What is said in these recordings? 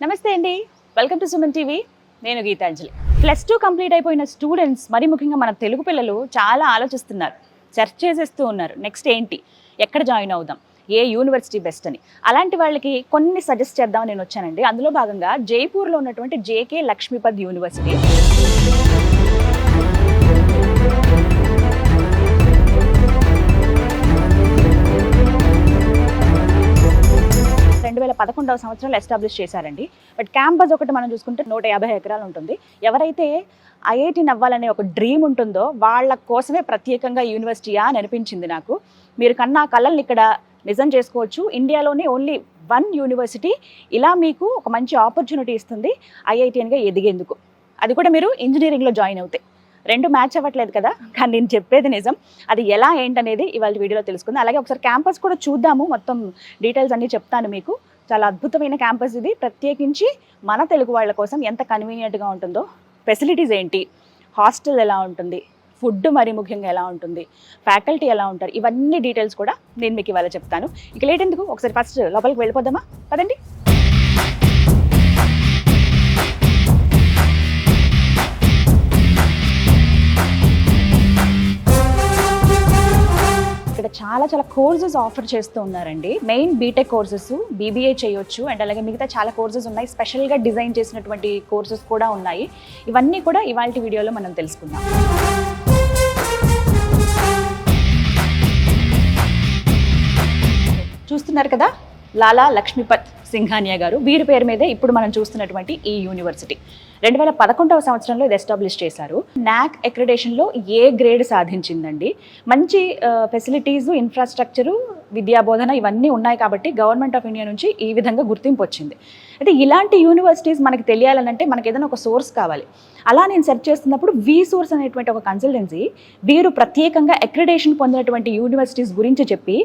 నమస్తే అండి, welcome to Suman TV. నేను గీతాంజలి. +2 కంప్లీట్ అయిపోయిన స్టూడెంట్స్, మరి ముఖ్యంగా మన తెలుగు పిల్లలు చాలా ఆలోచిస్తున్నారు, సెర్చ్ చేసేస్తూ ఉన్నారు. నెక్స్ట్ ఏంటి, ఎక్కడ జాయిన్ అవుదాం, ఏ యూనివర్సిటీ బెస్ట్ అని. అలాంటి వాళ్ళకి కొన్ని సజెస్ట్ చేద్దామని నేను వచ్చానండి. అందులో భాగంగా జైపూర్లో ఉన్నటువంటి జేకే లక్ష్మీపద్ యూనివర్సిటీ. 2011వ సంవత్సరంలో ఎస్టాబ్లిష్ చేశారండి. బట్ క్యాంపస్ ఒకటి మనం చూసుకుంటే 150 ఎకరాలు ఉంటుంది. ఎవరైతే ఐఐటీని అవ్వాలనే ఒక డ్రీమ్ ఉంటుందో వాళ్ళ కోసమే ప్రత్యేకంగా యూనివర్సిటీయా అని అనిపించింది నాకు. మీరు కన్నా కళల్ని ఇక్కడ నిజం చేసుకోవచ్చు. ఇండియాలోనే ఓన్లీ 1 యూనివర్సిటీ ఇలా మీకు ఒక మంచి ఆపర్చునిటీ ఇస్తుంది ఐఐటీఎన్గా ఎదిగేందుకు. అది కూడా మీరు ఇంజనీరింగ్లో జాయిన్ అవుతాయి. 2 మ్యాచ్ అవ్వట్లేదు కదా, కానీ నేను చెప్పేది నిజం. అది ఎలా ఏంటనేది ఇవాళ వీడియోలో తెలుసుకుందాం. అలాగే ఒకసారి క్యాంపస్ కూడా చూద్దాము, మొత్తం డీటెయిల్స్ అన్నీ చెప్తాను మీకు. చాలా అద్భుతమైన క్యాంపస్ ఇది, ప్రత్యేకించి మన తెలుగు వాళ్ళ కోసం ఎంత కన్వీనియంట్గా ఉంటుందో, ఫెసిలిటీస్ ఏంటి, హాస్టల్ ఎలా ఉంటుంది, ఫుడ్ మరి ముఖ్యంగా ఎలా ఉంటుంది, ఫ్యాకల్టీ ఎలా ఉంటారు, ఇవన్నీ డీటెయిల్స్ కూడా నేను మీకు ఇవాళ చెప్తాను. ఇక లేట్ ఎందుకు, ఒకసారి ఫస్ట్ లోపలికి వెళ్ళిపోదామా, పదండి. ఇక్కడ చాలా కోర్సెస్ ఆఫర్ చేస్తూ ఉన్నారండి. మెయిన్ బీటెక్ కోర్సెస్, బీబీఏ చేయొచ్చు, అండ్ అలాగే మిగతా చాలా కోర్సెస్ ఉన్నాయి. స్పెషల్గా డిజైన్ చేసినటువంటి కోర్సెస్ కూడా ఉన్నాయి. ఇవన్నీ కూడా ఇవాళ వీడియోలో మనం తెలుసుకుందాం. చూస్తున్నారు కదా, లాలా లక్ష్మీపద్ సింఘానియా గారు, వీరి పేరు మీదే ఇప్పుడు మనం చూస్తున్నటువంటి ఈ యూనివర్సిటీ. 2011వ సంవత్సరంలో ఇది ఎస్టాబ్లిష్ చేశారు. నాక్ అక్రిడేషన్లో ఏ గ్రేడ్ సాధించిందండి. మంచి ఫెసిలిటీస్, ఇన్ఫ్రాస్ట్రక్చరు, విద్యాబోధన ఇవన్నీ ఉన్నాయి కాబట్టి గవర్నమెంట్ ఆఫ్ ఇండియా నుంచి ఈ విధంగా గుర్తింపు వచ్చింది. అయితే ఇలాంటి యూనివర్సిటీస్ మనకి తెలియాలనంటే మనకి ఏదైనా ఒక సోర్స్ కావాలి. అలా నేను సెర్చ్ చేస్తున్నప్పుడు V-Source అనేటువంటి ఒక కన్సల్టెన్సీ, వీరు ప్రత్యేకంగా అక్రిడేషన్ పొందినటువంటి యూనివర్సిటీస్ గురించి చెప్పి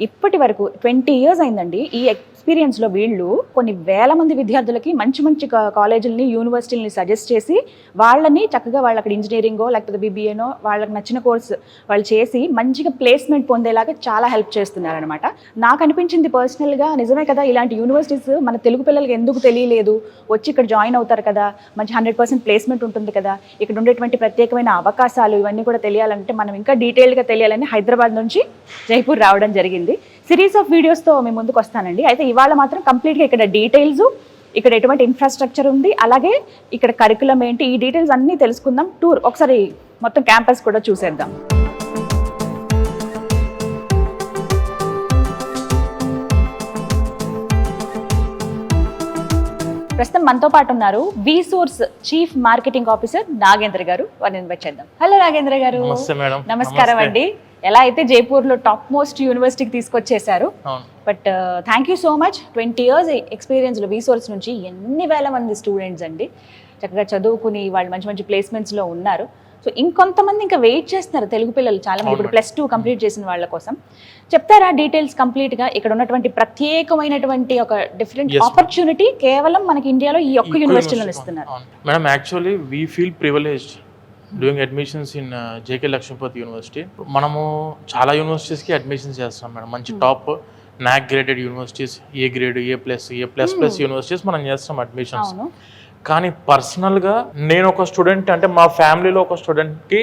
ఇప్పటి వరకు 20 years అయిందండి. ఈ ఎక్స్పీరియన్స్లో వీళ్ళు కొన్ని వేల మంది విద్యార్థులకి మంచి మంచి కాలేజీలని, యూనివర్సిటీలని సజెస్ట్ చేసి వాళ్ళని చక్కగా వాళ్ళు అక్కడ ఇంజనీరింగో లేకపోతే బీబీఏనో వాళ్ళకి నచ్చిన కోర్స్ వాళ్ళు చేసి మంచిగా ప్లేస్మెంట్ పొందేలాగా చాలా హెల్ప్ చేస్తున్నారనమాట. నాకు అనిపించింది పర్సనల్గా, నిజమే కదా, ఇలాంటి యూనివర్సిటీస్ మన తెలుగు పిల్లలకి ఎందుకు తెలియలేదు, వచ్చి ఇక్కడ జాయిన్ అవుతారు కదా, మంచి 100% ప్లేస్మెంట్ ఉంటుంది కదా, ఇక్కడ ఉండేటువంటి ప్రత్యేకమైన అవకాశాలు ఇవన్నీ కూడా తెలియాలంటే మనం ఇంకా డీటెయిల్గా తెలియాలని హైదరాబాద్ నుంచి జైపూర్ రావడం జరిగింది. సిరీస్ ఆఫ్ వీడియోస్తో మీ ముందుకు వస్తానండి. అయితే ఇవాళ మాత్రం కంప్లీట్గా ఇక్కడ డీటెయిల్స్, ఇక్కడ ఎటువంటి ఇన్ఫ్రాస్ట్రక్చర్ ఉంది, అలాగే ఇక్కడ కరికులం ఏంటి, ఈ డీటెయిల్స్ అన్నీ తెలుసుకుందాం. టూర్ ఒకసారి మొత్తం క్యాంపస్ కూడా చూసేద్దాం. ప్రస్తుతం మనతో పాటు ఉన్నారు V-Source chief marketing officer Nagendra గారు. వారిని ఇన్వైట్ చేద్దాం. హలో నాగేంద్ర గారు. నమస్కారం అండి. ఎలా అయితే జైపూర్లో టాప్ మోస్ట్ యూనివర్సిటీకి తీసుకొచ్చేసారు, but thank you so much. 20 years ఎక్స్పీరియన్స్లో V-Source నుంచి ఎన్ని వేల మంది స్టూడెంట్స్ అండి చక్కగా చదువుకుని వాళ్ళు మంచి మంచి ప్లేస్మెంట్స్లో ఉన్నారు. సో ఇంకొంతమంది ఇంకా వెయిట్ చేస్తున్నారు తెలుగు పిల్లలు చాలా మంది, ఇప్పుడు +2 కంప్లీట్ చేసిన వాళ్ళ కోసం. చెప్తారా డీటెయిల్స్ కంప్లీట్గా, ఇక్కడ ఉన్నటువంటి ప్రత్యేకమైనటువంటి ఒక డిఫరెంట్ ఆపర్చునిటీ కేవలం మనకి ఇండియాలో ఈ ఒక్క యూనివర్సిటీలో ఇస్తున్నారు? Madam, actually we feel privileged doing admissions in JK Lakshmipat university. మనము చాలా యూనివర్సిటీస్కి అడ్మిషన్స్ చేస్తాం మేడం. మంచి top NAAC graded universities, A grade, ఏ++ యూనివర్సిటీస్ మనం చేస్తాం అడ్మిషన్స్. కానీ పర్సనల్గా నేను ఒక స్టూడెంట్, అంటే మా ఫ్యామిలీలో ఒక స్టూడెంట్కి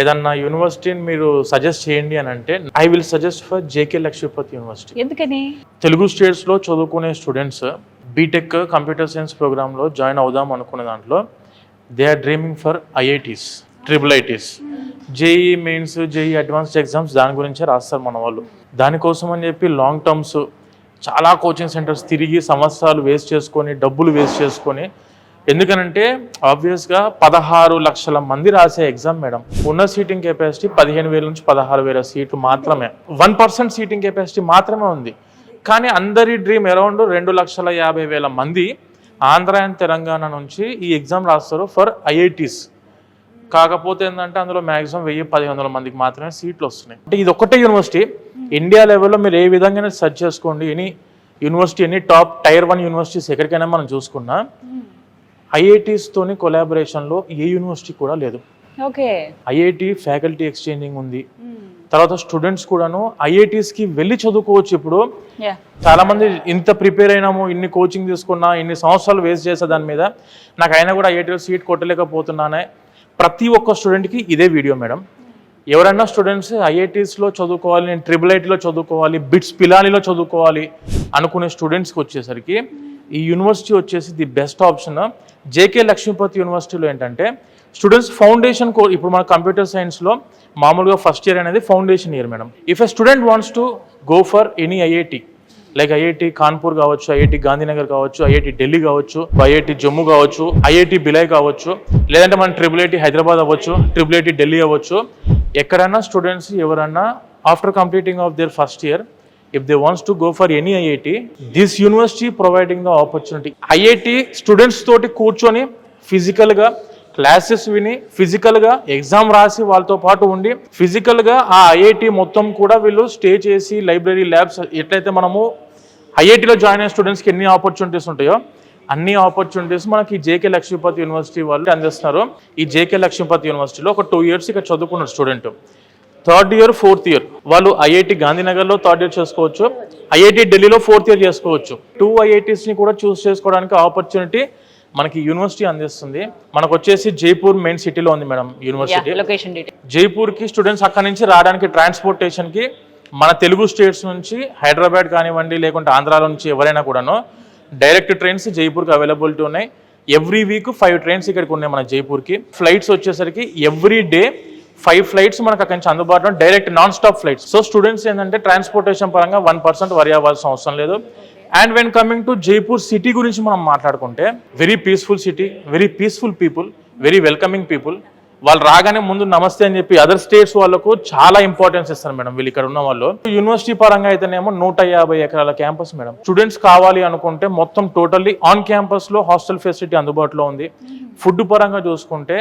ఏదన్నా యూనివర్సిటీని మీరు సజెస్ట్ చేయండి అని అంటే I will suggest for JK Lakshmipat university. ఎందుకని? తెలుగు స్టేట్స్లో చదువుకునే స్టూడెంట్స్ బీటెక్ కంప్యూటర్ సైన్స్ ప్రోగ్రాంలో జాయిన్ అవుదాం అనుకునే దాంట్లో they are dreaming for IITs, IIITs, JEE mains, JEE advanced exams దాని గురించే రాస్తారు మన వాళ్ళు. దానికోసం అని చెప్పి లాంగ్ టర్మ్స్ చాలా కోచింగ్ సెంటర్స్ తిరిగి సంవత్సరాలు వేస్ట్ చేసుకొని, డబ్బులు వేస్ట్ చేసుకొని, ఎందుకనంటే ఆబ్వియస్గా 16 లక్షల మంది రాసే ఎగ్జామ్ మేడం. ఉన్న సీటింగ్ కెపాసిటీ 15,000 నుంచి 16,000 సీట్లు మాత్రమే, 1% సీటింగ్ కెపాసిటీ మాత్రమే ఉంది. కానీ అందరి డ్రీమ్ అరౌండ్ 2,50,000 మంది ఆంధ్ర అండ్ తెలంగాణ నుంచి ఈ ఎగ్జామ్ రాస్తారు ఫర్ ఐఐటీస్. కాకపోతే ఏంటంటే అందులో మ్యాక్సిమం 1,000-1,500 మందికి మాత్రమే సీట్లు వస్తున్నాయి. అంటే ఇది ఒక్కటే యూనివర్సిటీ. ఇండియా లెవెల్లో మీరు ఏ విధంగా సెర్చ్ చేసుకోండి, any university, any top Tier 1 universities ఎక్కడికైనా మనం చూసుకున్నా ఐఐటీస్ తోని కొలాబరేషన్లో ఏ యూనివర్సిటీ కూడా లేదు. ఓకే. ఐఐటి ఫ్యాకల్టీ ఎక్స్చేంజింగ్ ఉంది, తర్వాత స్టూడెంట్స్ కూడాను ఐఐటీస్కి వెళ్ళి చదువుకోవచ్చు. ఇప్పుడు యా చాలా మంది ఇంత ప్రిపేర్ అయినాము, ఇన్ని కోచింగ్ తీసుకున్నా, ఇన్ని సంవత్సరాలు వేస్ట్ చేసే దాని మీద నాకు అయినా కూడా ఐఐటీలో సీట్ కొట్టలేకపోతున్నానే. ప్రతి ఒక్క స్టూడెంట్కి ఇదే వీడియో మేడం. ఎవరైనా స్టూడెంట్స్ ఐఐటీస్లో చదువుకోవాలి, నేను IIITలో చదువుకోవాలి, బిట్స్ పిలానీలో చదువుకోవాలి అనుకునే స్టూడెంట్స్కి వచ్చేసరికి ఈ యూనివర్సిటీ వచ్చేసి the best option. JK Lakshmipati యూనివర్సిటీలో ఏంటంటే స్టూడెంట్స్ ఫౌండేషన్ ఇప్పుడు మన కంప్యూటర్ సైన్స్లో మామూలుగా ఫస్ట్ ఇయర్ అనేది foundation year madam. If a student wants to go for any IIT like IIT Kanpur కావచ్చు, ఐఐటి గాంధీనగర్ కావచ్చు, ఐఐటి ఢిల్లీ కావచ్చు, ఐఐటి జమ్మూ కావచ్చు, ఐఐటి బిలై కావచ్చు, లేదంటే మన IIIT హైదరాబాద్ అవ్వచ్చు, IIIT ఢిల్లీ అవ్వచ్చు. ఎక్కడైనా స్టూడెంట్స్ ఎవరన్నా after completing of their first year if they wants to go for any IIT, this university providing the opportunity. IIT students తోటి కూర్చొని ఫిజికల్గా క్లాసెస్ విని, ఫిజికల్గా ఎగ్జామ్ రాసి వాళ్ళతో పాటు ఉండి, ఫిజికల్గా ఆ ఐఐటి మొత్తం కూడా వీళ్ళు స్టే చేసి లైబ్రరీ ల్యాబ్స్ ఎట్లయితే మనము ఐఐటిలో జాయిన్ అయిన స్టూడెంట్స్కి ఎన్ని ఆపర్చునిటీస్ ఉంటాయో అన్ని ఆపర్చునిటీస్ మనకి జేకే లక్ష్మీపతి యూనివర్సిటీ వాళ్ళు అందిస్తున్నారు. ఈ జేకే లక్ష్మీపతి యూనివర్సిటీలో ఒక 2 years ఇక్కడ చదువుకున్న student 3rd year 4th year వాళ్ళు ఐఐటి గాంధీనగర్లో 3rd year చేసుకోవచ్చు, ఐఐటి ఢిల్లీలో 4th year చేసుకోవచ్చు. 2 IITsని కూడా చూస్ చేసుకోవడానికి ఆపర్చునిటీ మనకి యూనివర్సిటీ అందిస్తుంది. మనకు వచ్చేసి జైపూర్ మెయిన్ సిటీలో ఉంది మేడం యూనివర్సిటీ. Location detail. జైపూర్కి స్టూడెంట్స్ అక్కడి నుంచి రావడానికి ట్రాన్స్పోర్టేషన్కి మన తెలుగు స్టేట్స్ నుంచి హైదరాబాద్ కానివ్వండి, లేకుంటే ఆంధ్రాలో నుంచి ఎవరైనా కూడాను డైరెక్ట్ ట్రైన్స్ జైపూర్కి అవైలబిలిటీ ఉన్నాయి. ఎవ్రీ వీక్ 5 trains ఇక్కడికి ఉన్నాయి మన జైపూర్కి. ఫ్లైట్స్ వచ్చేసరికి ఎవ్రీ డే 5 flights మనకు అక్కడి నుంచి అందుబాటులో, direct non stop flights. So students ఏంటంటే ట్రాన్స్పోర్టేషన్ పరంగా 1% వరి అవ్వాల్సిన అవసరం లేదు. And when coming to Jaipur city గురించి మనం మాట్లాడుకుంటే very peaceful city, very peaceful people, very welcoming people. వాళ్ళు రాగానే ముందు నమస్తే అని చెప్పి అదర్ స్టేట్స్ వాళ్ళకు చాలా ఇంపార్టెన్స్ ఇస్తారు మేడం వీళ్ళు ఇక్కడ ఉన్న వాళ్ళు. యూనివర్సిటీ పరంగా అయితేనేమో 150 ఎకరాల క్యాంపస్ మేడం. స్టూడెంట్స్ కావాలి అనుకుంటే మొత్తం టోటల్లీ ఆన్ క్యాంపస్ లో హాస్టల్ ఫెసిలిటీ అందుబాటులో ఉంది. ఫుడ్ పరంగా చూసుకుంటే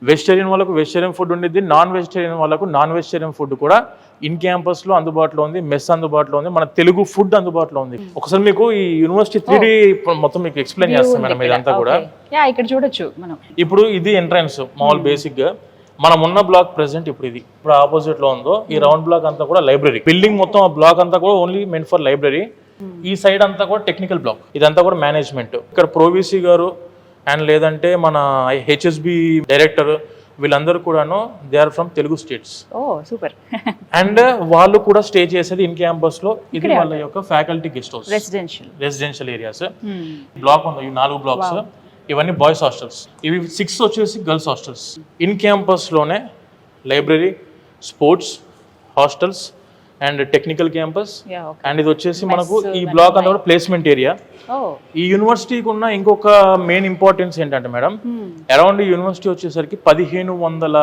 వెజిటేరియన్ వాళ్ళకు వెజిటేరియన్ ఫుడ్ ఉండిద్ది, నాన్ వెజిటేరియన్ వాళ్ళకు నాన్ వెజిటేరియన్ ఫుడ్ కూడా ఇన్ క్యాంపస్ లో అందుబాటులో ఉంది, మెస్ అందుబాటులో ఉంది, మన తెలుగు ఫుడ్ అందుబాటులో ఉంది. ఒకసారి మీకు ఈ యూనివర్సిటీ 3D మొత్తం మీకు ఎక్స్ప్లెయిన్ చేస్తాం మేడం ఇదంతా కూడా. ఇక్కడ చూడొచ్చు మనం. ఇప్పుడు ఇది ఎంట్రన్స్ మామూలు బేసిక్ గా మనం ఉన్న బ్లాక్ ప్రెసెంట్ ఇప్పుడు ఆపోజిట్ లో ఉందో ఈ రౌండ్ బ్లాక్ అంతా కూడా లైబ్రరీ. బిల్డింగ్ మొత్తం ఆ బ్లాక్ అంతా కూడా ఓన్లీ మెంట్ ఫర్ లైబ్రరీ. ఈ సైడ్ అంతా కూడా టెక్నికల్ బ్లాక్, ఇదంతా కూడా మేనేజ్మెంట్. ఇక్కడ ప్రోవిసి గారు అండ్ లేదంటే మన HSB డైరెక్టర్ వీళ్ళందరూ కూడాను they are from Telugu states. Super. And వాళ్ళు కూడా స్టే చేసేది ఇన్ క్యాంపస్ లో. ఇది వాళ్ళ యొక్క faculty guest house, residential areas. Block ఉంది, ఈ 4 blocks ఇవన్నీ బాయ్స్ హాస్టల్స్, ఇవి 6 వచ్చేసి గర్ల్స్ హాస్టల్స్. ఇన్ క్యాంపస్ లోనే library, sports, hostels and technical campus. And ఇది వచ్చేసి మనకు ఈ బ్లాక్ అంతా కూడా ప్లేస్మెంట్ ఏరియా. ఈ యూనివర్సిటీకి ఉన్న ఇంకొక మెయిన్ ఇంపార్టెన్స్ ఏంటంటే మేడం, అరౌండ్ ఈ యూనివర్సిటీ వచ్చేసరికి 1500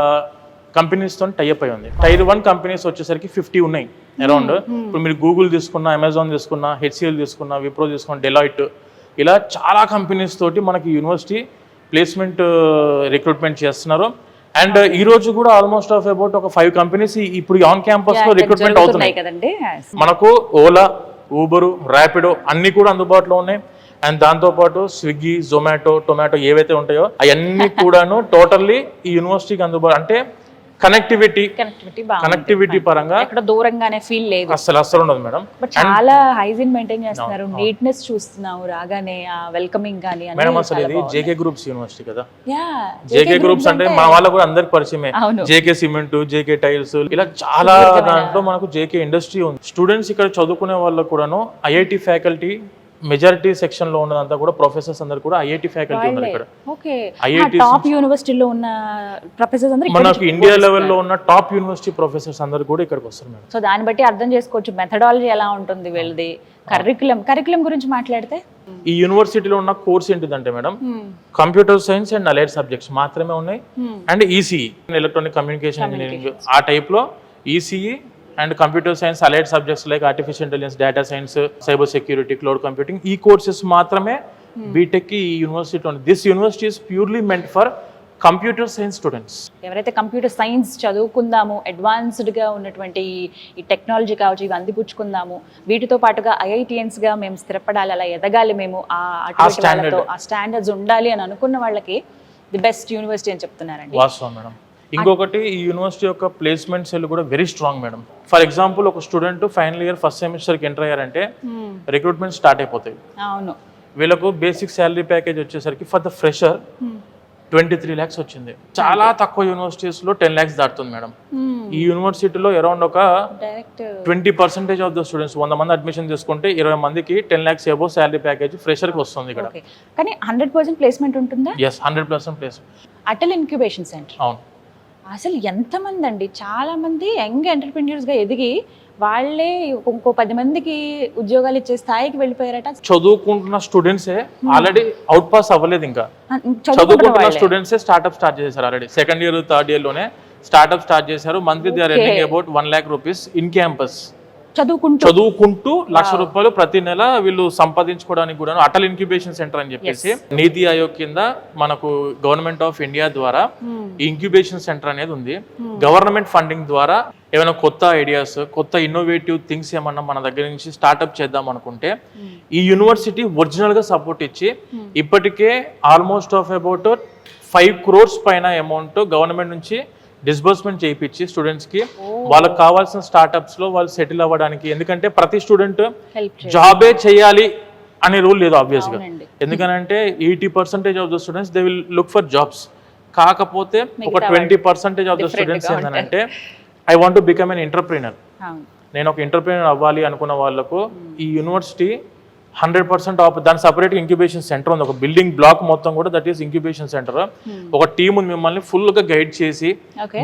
కంపెనీస్ తో టైఅప్ అయి ఉంది. Tier 1 కంపెనీస్ వచ్చేసరికి 50 ఉన్నాయి అరౌండ్. ఇప్పుడు మీరు గూగుల్ తీసుకున్నా, అమెజాన్ తీసుకున్నా, HCL తీసుకున్నా, విప్రో తీసుకున్నా, డెలాయిట్, ఇలా చాలా కంపెనీస్ తోటి మనకి యూనివర్సిటీ ప్లేస్మెంట్ రిక్రూట్మెంట్ చేస్తున్నారు. అండ్ ఈ రోజు కూడా ఆల్మోస్ట్ ఆఫ్ అబౌట్ ఒక 5 కంపెనీస్ ఇప్పుడు ఆన్ క్యాంపస్ లో రిక్రూట్మెంట్ అవుతున్నాయి. మనకు ఓలా, ఊబరు, ర్యాపిడో అన్ని కూడా అందుబాటులో ఉన్నాయి. అండ్ దాంతోపాటు స్విగ్గీ, జొమాటో, టొమాటో ఏవైతే ఉంటాయో అవన్నీ కూడాను టోటల్లీ ఈ యూనివర్సిటీకి అందుబాటు. అంటే కనెక్టివిటీ పరంగా ఎక్కడ దూరంగానే ఫీల్ లేదు, అసలు ఉండదు మేడం. బట్ చాలా హైజీన్ మెయింటైన్ చేస్తున్నారు, నీట్నెస్ చూస్తున్నాము రాగానే, వెల్కమింగ్ గానీ. మేడం అసలు ఇది జేకే గ్రూప్స్ యూనివర్సిటీ కదా. జేకే గ్రూప్స్ అంటే మన వాళ్ళ కూడా అందరికి పరిచయమే. జేకే సిమెంట్, జేకే టైల్స్, ఇలా చాలా దాంట్లో మనకు జేకే ఇండస్ట్రీ ఉంది. స్టూడెంట్స్ ఇక్కడ చదువుకునే వాళ్ళకు కూడాను ఐఐటి ఫ్యాకల్టీ మెజారిటీ సెక్షన్ లో ఉన్నదంతా కూడా ప్రొఫెసర్స్ అందరు కూడా ఐఐటి ఫ్యాకల్టీ ఉన్నారు ఇక్కడ. ఐఐటి టాప్ యూనివర్సిటీలో ఉన్న ప్రొఫెసర్స్ అందరూ మనకు ఇండియా లెవెల్లో ఉన్న టాప్ యూనివర్సిటీ ప్రొఫెసర్స్ అందరు కూడా ఇక్కడికి వస్తారు మేడం. సో దాన్ని బట్టి అర్థం చేసుకోవచ్చు మెథడాలజీ ఎలా ఉంటుంది వీళ్ళది. కరికులం గురించి మాట్లాడితే ఈ యూనివర్సిటీలో ఉన్న కోర్స్ ఏంటిదంటే madam, computer science and allied subjects మాత్రమే ఉన్నాయి. And ECE, electronic communication engineering, ఆ టైప్ లో ECE and computer science allied subjects like artificial intelligence, data science, cyber security, cloud computing, ఈ కోర్సెస్ మాత్రమే బీటెక్ ఈ యూనివర్సిటీ ఉంది. This university is purely meant for computer science students. ఎవరైతే computer science చదువుకుందాము, అడ్వాన్స్డ్గా ఉన్నటువంటి ఈ technology కావచ్చు, ఇవి అందిపుచ్చుకుందాము, వీటితో పాటుగా ఐఐటియన్స్గా మేము స్థిరపడాలి, అలా ఎదగాలి మేము, ఆ స్టాండర్డ్స్ ఉండాలి అని అనుకున్న వాళ్ళకి ది బెస్ట్ యూనివర్సిటీ అని చెప్తున్నారండి. వాస్తవం మేడం. ఇంకొకటి ఈ యూనివర్సిటీ యొక్క ప్లేస్మెంట్ సెల్ కూడా very strong madam. For example ఒక స్టూడెంట్ ఫైనల్ ఇయర్ ఫస్ట్ సెమిస్టర్కి ఎంటర్ అయ్యారంటే రిక్రూట్మెంట్ స్టార్ట్ అయిపోతాయి. అవును, వీళ్ళకు బేసిక్ శాలరీ ప్యాకేజ్ వచ్చేసరికి ఫర్ ద ఫ్రెషర్ 23 lakhs వచ్చింది. చాలా తక్కువ యూనివర్సిటీస్లో 10 lakhs దాటుతుంది మేడం. ఈ యూనివర్సిటీలో అరౌండ్ ఒక డైరెక్ట్ 20% ఆఫ్ ద స్టూడెంట్స్ 100 మంది అడ్మిషన్ చేసుకుంటే 20 మందికి 10 lakhs అబోవ్ శాలరీ ప్యాకేజ్ ఫ్రెషర్కి వస్తుంది ఇక్కడ. కానీ 100% ప్లేస్మెంట్ ఉంటుందా? Yes, 100% placement. Atal incubation centre అవును. అసలు ఎంతమంది అండి, చాలా మంది యంగ్ ఎంటర్ప్రెన్యూర్స్గా ఎదిగి వాళ్ళే ఇంకో 10 మందికి ఉద్యోగాలు ఇచ్చే స్థాయికి వెళ్ళిపోయారట. చదువుకుంటున్న స్టూడెంట్సే ఆల్రెడీ అవుట్ పాస్ అవ్వలేదు, ఇంకా చదువుకుంటున్న స్టూడెంట్సే స్టార్ట్అప్ స్టార్ట్ చేశారు. Already second year third year లోనే స్టార్ట్అప్ స్టార్ట్ చేశారు. Monthly they are earning about 1 lakh rupees in campus. చదువుకుంటూ ₹1,00,000 ప్రతి నెల వీళ్ళు సంపాదించుకోవడానికి కూడా అటల్ ఇంక్యుబేషన్ సెంటర్ అని చెప్పేసి నీతి ఆయోగ్ కింద మనకు గవర్నమెంట్ ఆఫ్ ఇండియా ద్వారా ఈ ఇంక్యుబేషన్ సెంటర్ అనేది ఉంది. గవర్నమెంట్ ఫండింగ్ ద్వారా ఏమైనా కొత్త ఐడియాస్, కొత్త ఇన్నోవేటివ్ థింగ్స్ ఏమన్నా మన దగ్గర నుంచి స్టార్ట్అప్ చేద్దాం అనుకుంటే ఈ యూనివర్సిటీ ఒరిజినల్ గా సపోర్ట్ ఇచ్చి ఇప్పటికే ఆల్మోస్ట్ ఆఫ్ అబౌట్ 5 crores పైన అమౌంట్ గవర్నమెంట్ నుంచి డిస్బర్స్మెంట్ చేయించి స్టూడెంట్స్ కి వాళ్ళకి కావాల్సిన స్టార్ట్అప్స్ లో వాళ్ళు సెటిల్ అవ్వడానికి. ఎందుకంటే ప్రతి స్టూడెంట్ జాబే చేయాలి అనే రూల్ లేదు ఆబ్వియస్ గా. ఎందుకంటే 80% of the students they will look for jobs. కాకపోతే ఒక 20% ఆఫ్ ద స్టూడెంట్స్ ఏంటంటే I want to become an entrepreneur, నేను ఒక ఎంటర్ప్రీనర్ అవ్వాలి అనుకున్న వాళ్ళకు ఈ యూనివర్సిటీ 100% ఆఫ్ దాని సపరేట్ ఇంక్యుబేషన్ సెంటర్ ఉంది. ఒక బిల్డింగ్ బ్లాక్ మొత్తం కూడా దట్ ఈస్ ఇంక్యుబేషన్ సెంటర్. ఒక టీమ్ ఉంది మిమ్మల్ని ఫుల్ గా గైడ్ చేసి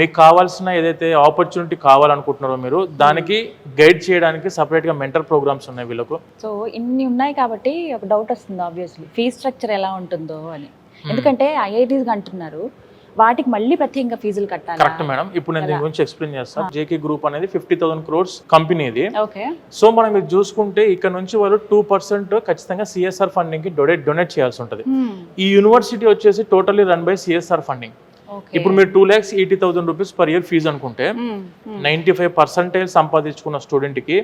మీకు కావాల్సిన ఏదైతే ఆపర్చునిటీ కావాలనుకుంటున్నారో మీరు దానికి గైడ్ చేయడానికి సపరేట్ గా మెంటర్ ప్రోగ్రామ్స్ ఉన్నాయి వీళ్ళకు. సో ఇన్ని ఉన్నాయి కాబట్టి ఒక డౌట్ వస్తుంది ఆబ్వియస్లీ, ఫీజ్ స్ట్రక్చర్ ఎలా ఉంటుందో అని. ఎందుకంటే ఐఐటీస్ అంటున్నారు వాటికి మళ్ళీ ప్రత్యేకంగా ఫీజులు కట్టాలి. కరెక్ట్ మేడం, ఇప్పుడు నేను దీని గురించి ఎక్స్ప్లెయిన్ చేస్తాను. జేకే గ్రూప్ అనేది 50,000 crores కంపెనీ ఇది. ఓకే, సో మనం ఇది చూసుకుంటే ఇక్కడ నుంచి వాళ్ళు 2% ఖచ్చితంగా సిఎస్ఆర్ ఫండింగ్ కి డొనేట్ చేయాల్సి ఉంటుంది. ఈ యూనివర్సిటీ వచ్చేసి totally run by CSR funding. ఇప్పుడు మీరు 2,80,000 rupees పర్ ఇయర్ ఫీజు అనుకుంటే 95% సంపాదించుకున్న స్టూడెంట్ కి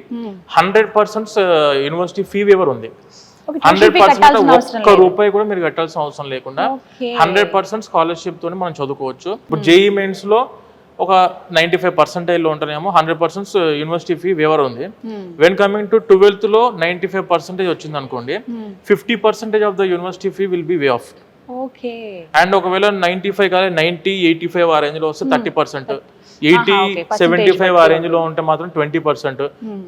100% యూనివర్సిటీ ఫీ వేవర్ ఉంది. 100% ఒక్క రూపాయి కూడా మీరు కట్టాల్సిన అవసరం లేకుండా 100% స్కాలర్షిప్ తోని మనం చదువుకోవచ్చు. ఇప్పుడు జేఈ మెయిన్స్ లో ఒక 95% లో ఉంటేనేమో 100% యూనివర్సిటీ ఫీ వేవర్ ఉంది. వెన్ కమింగ్ టు 12th లో 95% వచ్చింది అనుకోండి, 50% of the university fee will be way of. And ఒకవేళ 95 కాదు 90, 85 ఆ రేంజ్ లో వస్తే 30%, 80, 75 ఆ రేంజ్ లో ఉంటే మాత్రం 20%,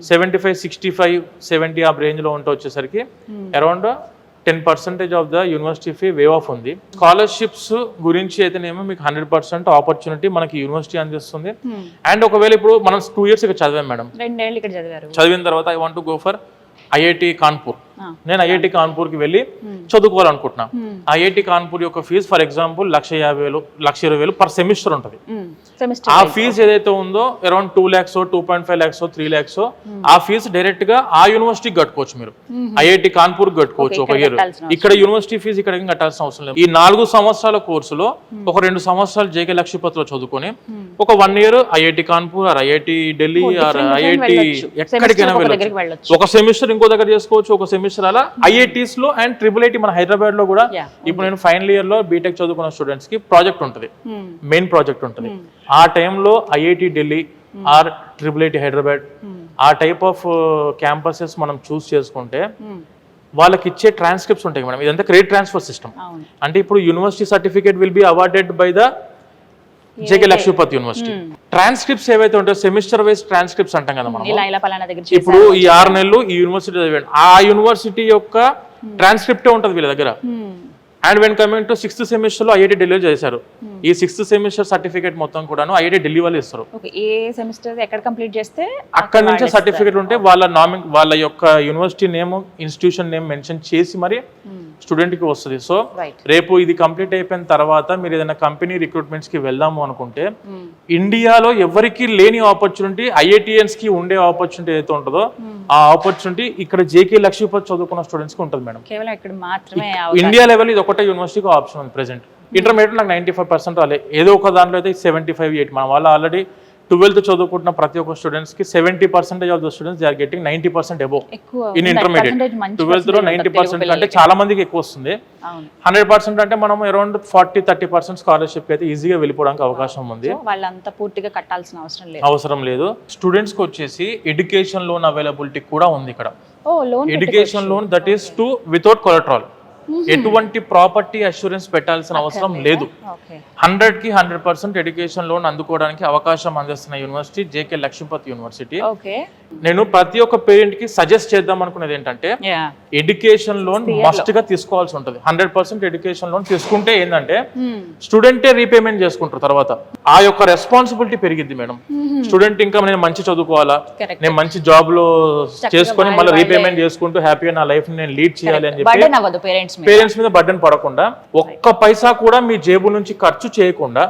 75, 65, 70 ఆ రేంజ్ లో ఉంటే వచ్చేసరికి around 10% of the university fee wave of ఉంది. స్కాలర్షిప్స్ గురించి అయితేనేమో మీకు 100% ఆపర్చునిటీ మనకి యూనివర్సిటీ అందిస్తుంది. అండ్ ఒకవేళ ఇప్పుడు మనం 2 years ఇక్కడ చదివాం మేడం, 2 ఏళ్ళు ఇక్కడ చదివారు, చదివిన తర్వాత I want to go for IIT Kanpur. నేను ఐఐటి కాన్పూర్కి వెళ్ళి చదువుకోవాలనుకుంటున్నా. ఐఐటి కాన్పూర్ యొక్క fee for example 1,50,000, 1,20,000 per semester ఉంటుంది. ఆ ఫీజు ఏదైతే ఉందో అరౌండ్ 2 lakhs, 2.5 lakhs, 3 lakhs ఆ ఫీజు డైరెక్ట్ గా ఆ యూనివర్సిటీకి కట్టుకోవచ్చు. మీరు ఐఐటి కాన్పూర్ కట్టుకోవచ్చు ఒక ఇయర్. ఇక్కడ యూనివర్సిటీ ఫీజు ఇక్కడ కట్టాల్సిన అవసరం లేదు. ఈ 4 సంవత్సరాల కోర్సులో ఒక 2 సంవత్సరాలు జేకే లక్ష్మీపతిలో చదువుకొని ఒక 1 year IIT Kanpur or IIT Delhi or IIT ఎక్కడికైనా వెళ్ళొచ్చు. ఒక సెమిస్టర్ ఇంకో దగ్గర చేసుకోవచ్చు, ఒక సెమిస్టర్ అలా ఐఐటీస్ లో. అండ్ IIIT మన హైదరాబాద్ లో కూడా ఇప్పుడు నేను ఫైనల్ ఇయర్ లో బీటెక్ చదువుకున్న స్టూడెంట్స్ కి ప్రాజెక్ట్ ఉంటుంది, మెయిన్ ప్రాజెక్ట్ ఉంటుంది. ఆ టైంలో IIT Delhi or IIIT Hyderabad ఆ టైప్ ఆఫ్ క్యాంపసెస్ మనం చూస్ చేసుకుంటే వాళ్ళకి ఇచ్చే ట్రాన్స్క్రిప్ట్స్ ఉంటాయి మేడం. ఇదంతా క్రెడిట్ ట్రాన్స్ఫర్ సిస్టమ్. అంటే ఇప్పుడు university certificate will be awarded by the JK Lakshmipati university. Transcripts ఏవైతే ఉంటాయో సెమిస్టర్ వైజ్ ట్రాన్స్క్రిప్ట్స్ అంటాం కదా మనం. ఇప్పుడు ఈ 6 నెలలు ఈ యూనివర్సిటీ చదివాడు, ఆ యూనివర్సిటీ యొక్క ట్రాన్స్క్రిప్టే ఉంటుంది వీళ్ళ దగ్గర. And when coming to 6th semester లో ఐఐటి ఢిల్లీలో చేశారు. ఈ 6th సెమిస్టర్ సర్టిఫికేట్ మొత్తం కూడాను ఐఐటి ఢిల్లీ వాళ్ళు ఇస్తారు. ఏ సెమిస్టర్ ఎక్కడ కంప్లీట్ చేస్తే అక్కడ నుంచి సర్టిఫికేట్ ఉంటే వాళ్ళ యొక్క university name, institution name mention చేసి మరి స్టూడెంట్ కి వస్తుంది. సో రేపు ఇది కంప్లీట్ అయిపోయిన తర్వాత మీరు ఏదైనా కంపెనీ రిక్రూట్మెంట్స్ కి వెళ్దాము అనుకుంటే ఇండియాలో ఎవరికి లేని ఆపర్చునిటీ ఐఐటిఎన్స్ కి ఉండే ఆపర్చునిటీ ఏదైతే ఉంటుందో ఆ ఆపర్చునిటీ ఇక్కడ జేకే లక్ష్మీపతి చదువుకున్న స్టూడెంట్స్ కి ఉంటుంది మేడం. కేవలం ఇక్కడ మాత్రమే ఇండియా లెవెల్ ఇది ఒకటే యూనివర్సిటీకి ఆప్షన్ ఉంది ప్రెసెంట్. ఇంటర్మీడియట్ నాకు 95% రాలే, ఏదో ఒక దాంట్లో అయితే 75, 80. మన వాళ్ళు ఆల్రెడీ 12th చదువుకుంటున్న ప్రతి ఒక్క స్టూడెంట్స్ కి 70% of the students they are getting 90% above in intermediate. 12th లో 90% అంటే చాలా మందికి ఎక్కువ వస్తుంది. 100% అంటే మనం అరౌండ్ 40-30% స్కాలర్షిప్ అయితే ఈజీగా వెళ్ళిపోవడానికి అవకాశం ఉంది. వాళ్ళంతా పూర్తిగా కట్టాల్సిన అవసరం లేదు. స్టూడెంట్స్ కి వచ్చేసి ఎడ్యుకేషన్ లోన్ అవైలబిలిటీ కూడా ఉంది ఇక్కడ. Loan education loan that is to without collateral. ఎటువంటి ప్రాపర్టీ అష్యూరెన్స్ పెట్టాల్సిన అవసరం లేదు. 100కి 100% ఎడ్యుకేషన్ లోన్ అందుకోవడానికి అవకాశం అందిస్తున్న యూనివర్సిటీ జేకే లక్ష్మీపతి యూనివర్సిటీ. నేను ప్రతి ఒక్క పేరెంట్ కి సజెస్ట్ చేద్దాం అనుకునేది ఏంటంటే ఎడ్యుకేషన్ లోన్ మస్ట్ గా తీసుకోవాల్సి ఉంటుంది. 100% ఎడ్యుకేషన్ లోన్ తీసుకుంటే ఏంటంటే స్టూడెంటే రీపేమెంట్ చేసుకుంటారు. తర్వాత ఆ యొక్క రెస్పాన్సిబిలిటీ పెరిగిద్ది మేడం. స్టూడెంట్ ఇంకా నేను మంచి చదువుకోవాలా, నేను మంచి జాబ్ లో చేసుకొని మళ్ళీ రీపేమెంట్ చేసుకుంటూ హ్యాపీగా నా లైఫ్ నేను లీడ్ చేయాలి అని చెప్పి పేరెంట్స్ మీద బర్డెన్ పడకుండా, ఒక్క పైసా కూడా మీ జేబు నుంచి ఖర్చు చేయకుండా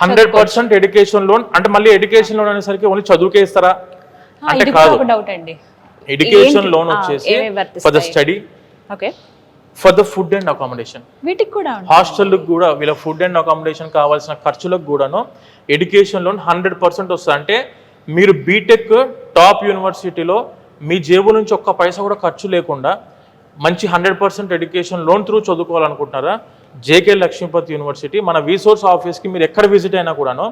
100% ఎడ్యుకేషన్ లోన్. అంటే మళ్ళీ ఎడ్యుకేషన్ లోన్ అనేసరికి ఓన్లీ చదువుకే ఇస్తారా అంటే కాదు. ఎడ్యుకేషన్ లోన్ వచ్చేసి for the study, for the food and accommodation, వీటికి కూడా హాస్టల్కి కూడా వీళ్ళ ఫుడ్ అండ్ అకామిడేషన్ కావాల్సిన ఖర్చులకు కూడాను ఎడ్యుకేషన్ లోన్ 100% వస్తుంది. అంటే మీరు బీటెక్ టాప్ యూనివర్సిటీలో మీ జేబు నుంచి ఒక్క పైసా కూడా ఖర్చు లేకుండా మంచి 100% ఎడ్యుకేషన్ లోన్ త్రూ చదువుకోవాలనుకుంటున్నారా, జేకే లక్ష్మీపతి యూనివర్సిటీ మన రీసోర్స్ ఆఫీస్కి మీరు ఎక్కడ విజిట్ అయినా కూడాను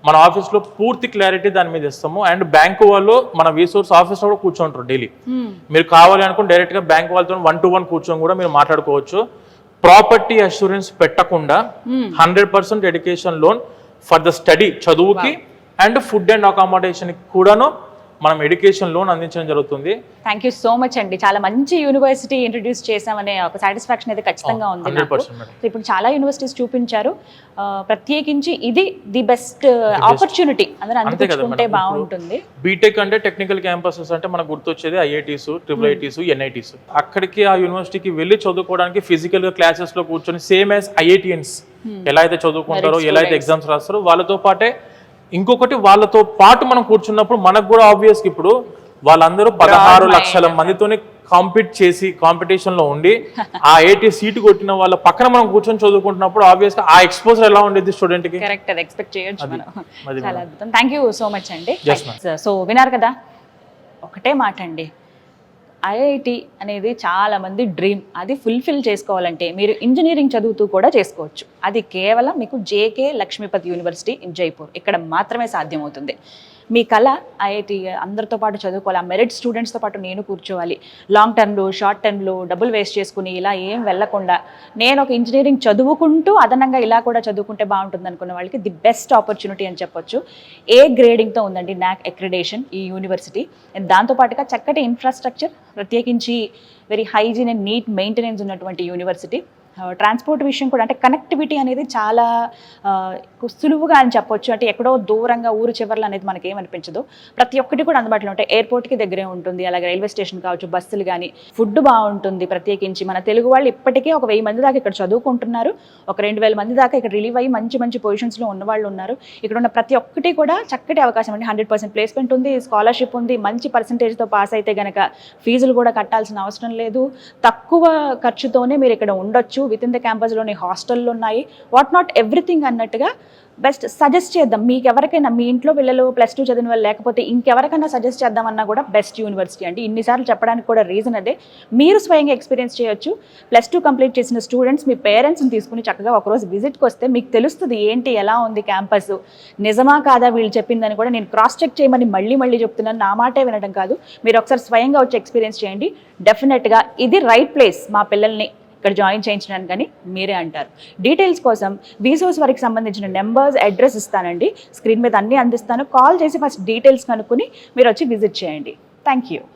మన ఆఫీస్లో పూర్తి క్లారిటీ దాని మీద ఇస్తాము. అండ్ బ్యాంకు వాళ్ళు మన రీసోర్స్ ఆఫీస్లో కూడా కూర్చోంటారు డైలీ. మీరు కావాలి అనుకుని డైరెక్ట్గా బ్యాంక్ వాళ్ళతో 1-to-1 కూర్చొని కూడా మీరు మాట్లాడుకోవచ్చు. ప్రాపర్టీ అష్యూరెన్స్ పెట్టకుండా 100% education loan for the study, చదువుకి అండ్ ఫుడ్ అండ్ అకామిడేషన్కి కూడాను మనం ఎడ్యుకేషన్ లోన్ అందించడం జరుగుతుంది. థ్యాంక్ యూ సో మచ్ అండి. చాలా మంచి యూనివర్సిటీ ఇంట్రడ్యూస్ చేసామనే ఒక సాటిస్ఫాక్షన్ అయితే ఖచ్చితంగా ఉంది. 100%. ఇప్పుడు చాలా యూనివర్సిటీస్ చూపించారు, ప్రత్యేకించి ఇది ది బెస్ట్ ఆపర్చునిటీ అందరూ అందించుకుంటే బాగుంటుంది. బీటెక్ అంటే టెక్నికల్ క్యాంపసెస్ అంటే మనకు గుర్తొచ్చేది ఐఐటీస్, IITs, NITs. అక్కడికి ఆ యూనివర్సిటీకి వెళ్ళి చదువుకోవడానికి ఫిజికల్ గా క్లాసెస్ లో కూర్చొని సేమ్ యాజ్ IITians ఎలా అయితే చదువుకుంటారో, ఎలా అయితే ఎగ్జామ్స్ రాస్తారో వాళ్ళతో పాటే ఇంకొకటి వాళ్ళతో పాటు మనం కూర్చున్నప్పుడు మనకు కూడా ఆబ్వియస్ ఇప్పుడు వాళ్ళందరూ 16 లక్షల మందితోనే కాంపీట్ చేసి కాంపిటీషన్ లో ఉండి ఆ 80 సీటు కొట్టిన వాళ్ళ పక్కన మనం కూర్చొని చదువుకుంటున్నప్పుడు ఆబ్వియస్ గా ఆ ఎక్స్పోజర్ ఎలా ఉండేది స్టూడెంట్ కి. కరెక్ట్, అది ఎక్స్పెక్ట్ చేయొచ్చు మనం. చాలా అద్భుతం. థ్యాంక్ యూ సో మచ్ అండి. సో విన్నారు కదా, ఒకటే మాట అండి, ఐఐటి అనేది చాలా మంది డ్రీమ్. అది ఫుల్ఫిల్ చేసుకోవాలంటే మీరు ఇంజనీరింగ్ చదువుతూ కూడా చేసుకోవచ్చు. అది కేవలం మీకు JK Lakshmipati university in Jaipur ఇక్కడ మాత్రమే సాధ్యమవుతుంది. మీ కళ ఐఐటి అందరితో పాటు చదువుకోవాలి, ఆ మెరిట్ స్టూడెంట్స్తో పాటు నేను కూర్చోవాలి, లాంగ్ టర్మ్లో షార్ట్ టర్మ్లో డబ్బులు వేస్ట్ చేసుకుని ఇలా ఏం వెళ్ళకుండా నేను ఒక ఇంజనీరింగ్ చదువుకుంటూ అదనంగా ఇలా కూడా చదువుకుంటే బాగుంటుంది అనుకున్న వాళ్ళకి ది బెస్ట్ ఆపర్చునిటీ అని చెప్పొచ్చు. ఏ గ్రేడింగ్తో ఉందండి నాక్ అక్రిడేషన్ ఈ యూనివర్సిటీ. దాంతోపాటుగా చక్కటి ఇన్ఫ్రాస్ట్రక్చర్, ప్రత్యేకించి very hygiene and neat maintenance ఉన్నటువంటి యూనివర్సిటీ. ట్రాన్స్పోర్ట్ విషయం కూడా, అంటే కనెక్టివిటీ అనేది చాలా సులువుగా అని చెప్పొచ్చు. అంటే ఎక్కడో దూరంగా ఊరు చివర్లు అనేది మనకి ఏమనిపించదు, ప్రతి ఒక్కటి కూడా అందుబాటులో ఉంటాయి. ఎయిర్పోర్ట్కి దగ్గరే ఉంటుంది, అలాగే రైల్వే స్టేషన్ కావచ్చు, బస్సులు కానీ, ఫుడ్ బాగుంటుంది. ప్రత్యేకించి మన తెలుగు వాళ్ళు ఇప్పటికే ఒక 1000 మంది దాకా ఇక్కడ చదువుకుంటున్నారు, ఒక 2000 మంది దాకా ఇక్కడ రిలీవ్ అయ్యి మంచి మంచి పొజిషన్స్లో ఉన్న వాళ్ళు ఉన్నారు. ఇక్కడ ఉన్న ప్రతి ఒక్కటి కూడా చక్కటి అవకాశం అండి. 100% ప్లేస్మెంట్ ఉంది, స్కాలర్షిప్ ఉంది, మంచి పర్సంటేజ్తో పాస్ అయితే గనక ఫీజులు కూడా కట్టాల్సిన అవసరం లేదు, తక్కువ ఖర్చుతోనే మీరు ఇక్కడ ఉండొచ్చు. విత్ ఇన్ ద క్యాంపస్లోని హాస్టల్లో ఉన్నాయి, వాట్ నాట్ ఎవ్రీథింగ్ అన్నట్టుగా బెస్ట్ సజెస్ట్ చేద్దాం. మీకు ఎవరికైనా మీ ఇంట్లో పిల్లలు +2 చదివిన వాళ్ళు లేకపోతే ఇంకెవరికైనా సజెస్ట్ చేద్దామన్నా కూడా బెస్ట్ యూనివర్సిటీ అండి. ఇన్నిసార్లు చెప్పడానికి కూడా రీజన్ అదే. మీరు స్వయంగా ఎక్స్పీరియన్స్ చేయొచ్చు. +2 కంప్లీట్ చేసిన స్టూడెంట్స్ మీ పేరెంట్స్ని తీసుకుని చక్కగా ఒకరోజు విజిట్కి వస్తే మీకు తెలుస్తుంది ఏంటి, ఎలా ఉంది క్యాంపస్, నిజమా కాదా వీళ్ళు చెప్పిందని కూడా నేను క్రాస్ చెక్ చేయమని మళ్ళీ చెప్తున్నాను. నా మాటే వినడం కాదు, మీరు ఒకసారి స్వయంగా వచ్చి ఎక్స్పీరియన్స్ చేయండి. డెఫినెట్గా ఇది రైట్ ప్లేస్ మా పిల్లల్ని ఇక్కడ జాయిన్ చేయించడానికి కానీ మీరే అంటారు. డీటెయిల్స్ కోసం వీసోస్ వరకు సంబంధించిన నెంబర్స్, అడ్రస్ ఇస్తానండి, స్క్రీన్ మీద అన్నీ అందిస్తాను. కాల్ చేసి ఫస్ట్ డీటెయిల్స్ కనుక్కొని మీరు వచ్చి విజిట్ చేయండి. Thank you.